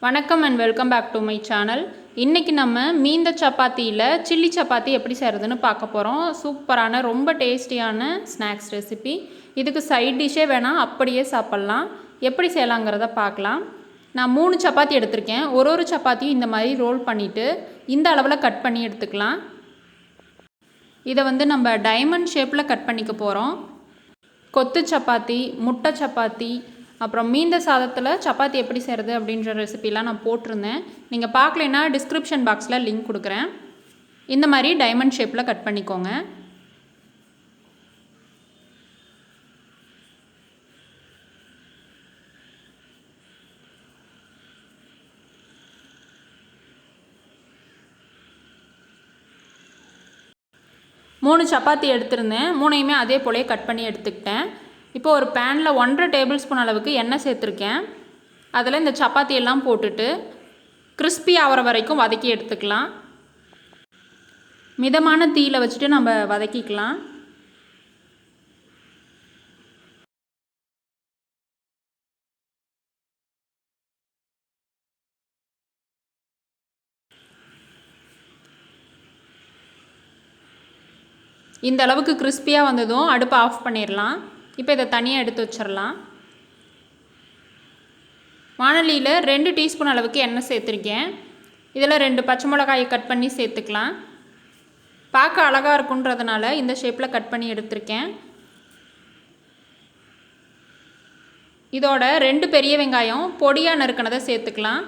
வணக்கம் and welcome back to my channel. இன்றைக்கி நம்ம மீந்த சப்பாத்தியில் சில்லி சப்பாத்தி எப்படி செய்கிறதுன்னு பார்க்க போகிறோம். சூப்பரான ரொம்ப டேஸ்டியான ஸ்நாக்ஸ் ரெசிபி. இதுக்கு சைட் டிஷ்ஷே வேணால் அப்படியே சாப்பிட்லாம். எப்படி செய்யலாங்கிறத பார்க்கலாம். நான் 3 சப்பாத்தி எடுத்திருக்கேன். ஒரு சப்பாத்தியும் இந்த மாதிரி ரோல் பண்ணிவிட்டு இந்த அளவில் கட் பண்ணி எடுத்துக்கலாம். இதை நம்ம டைமண்ட் ஷேப்பில் கட் பண்ணிக்க போகிறோம். கொத்து சப்பாத்தி, முட்டை சப்பாத்தி, அப்புறம் மீந்த சாதத்தில் சப்பாத்தி எப்படி செய்கிறது அப்படின்ற ரெசிபிலாம் நான் போட்டிருந்தேன். நீங்கள் பார்க்கலைன்னா டிஸ்கிரிப்ஷன் பாக்ஸில் லிங்க் கொடுக்குறேன். இந்த மாதிரி டைமண்ட் ஷேப்பில் கட் பண்ணிக்கோங்க. மூணு சப்பாத்தி எடுத்திருந்தேன். 3யுமே அதே போலயே கட் பண்ணி எடுத்துக்கிட்டேன். இப்போ ஒரு பேனில் 1.5 டேபிள் ஸ்பூன் அளவுக்கு எண்ணெய் சேர்த்துருக்கேன். அதில் இந்த சப்பாத்தி எல்லாம் போட்டுட்டு கிறிஸ்பி ஆகிற வரைக்கும் வதக்கி எடுத்துக்கலாம். மிதமான தீயில் வச்சுட்டு நம்ம வதக்கிக்கலாம். இந்த அளவுக்கு கிறிஸ்பியாக வந்ததும் அடுப்பை ஆஃப் பண்ணிடலாம். இப்போ இதை தனியாக எடுத்து வச்சிடலாம். வாணலியில் 2 டீஸ்பூன் அளவுக்கு எண்ணெய் சேர்த்துருக்கேன். இதில் 2 பச்சை மிளகாயை கட் பண்ணி சேர்த்துக்கலாம். பார்க்க அழகாக இருக்குன்றதுனால இந்த ஷேப்பில் கட் பண்ணி எடுத்திருக்கேன். இதோட 2 பெரிய வெங்காயம் பொடியாக நறுக்கினதை சேர்த்துக்கலாம்.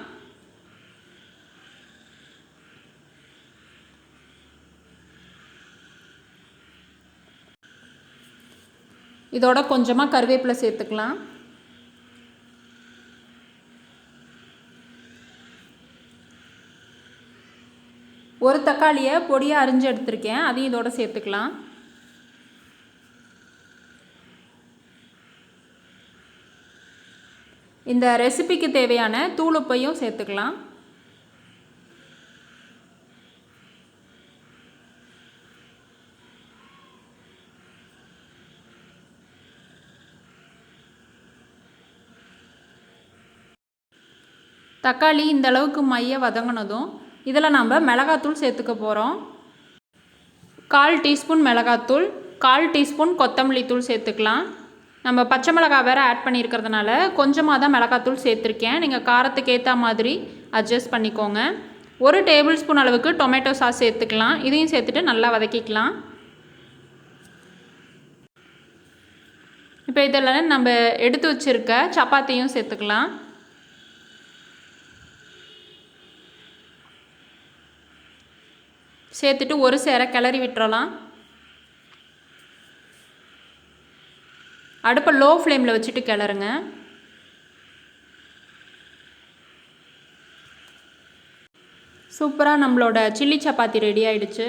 இதோட கொஞ்சமாக கருவேப்பிலை சேர்த்துக்கலாம். ஒரு தக்காளியை பொடியாக அரிஞ்சு எடுத்திருக்கேன். அதையும் இதோட சேர்த்துக்கலாம். இந்த ரெசிபிக்கு தேவையான தூளுப்பையும் சேர்த்துக்கலாம். தக்காளி இந்த அளவுக்கு மைய வதங்கினதும் இதில் நம்ம மிளகாத்தூள் சேர்த்துக்க போகிறோம். 1/4 டீஸ்பூன் மிளகாத்தூள், 1/4 டீஸ்பூன் கொத்தமல்லி தூள் சேர்த்துக்கலாம். நம்ம பச்சை மிளகாய் வேறு ஆட் பண்ணியிருக்கிறதுனால கொஞ்சமாக தான் மிளகாத்தூள் சேர்த்துருக்கேன். நீங்கள் காரத்துக்கு ஏற்ற மாதிரி அட்ஜஸ்ட் பண்ணிக்கோங்க. 1 டேபிள் ஸ்பூன் அளவுக்கு டொமேட்டோ சாஸ் சேர்த்துக்கலாம். இதையும் சேர்த்துட்டு நல்லா வதக்கிக்கலாம். இப்போ இதில் நம்ம எடுத்து வச்சுருக்க சப்பாத்தியும் சேர்த்துக்கலாம். சேர்த்துட்டு ஒரு சேர கிளறி விட்டுறலாம். அடுப்பை லோ ஃப்ளேமில் வச்சுட்டு கிளறுங்க. சூப்பராக நம்மளோட சில்லி சப்பாத்தி ரெடி ஆகிடுச்சு.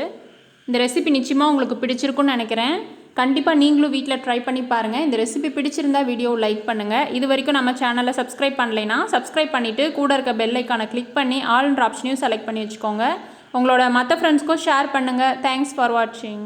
இந்த ரெசிபி நிச்சயமாக உங்களுக்கு பிடிச்சிருக்குன்னு நினைக்கிறேன். கண்டிப்பாக நீங்களும் வீட்டில் ட்ரை பண்ணி பாருங்கள். இந்த ரெசிபி பிடிச்சிருந்தால் வீடியோவை லைக் பண்ணுங்கள். இது வரைக்கும் நம்ம சேனலை சப்ஸ்கிரைப் பண்ணலைன்னா சப்ஸ்கிரைப் பண்ணிவிட்டு கூட இருக்க பெல் ஐக்கானை கிளிக் பண்ணி ஆல்ன்ற ஆப்ஷனையும் செலக்ட் பண்ணி வச்சுக்கோங்க. உங்களோட மற்ற ஃப்ரெண்ட்ஸ்க்கும் ஷேர் பண்ணுங்கள். தேங்க்ஸ் ஃபார் வாட்சிங்.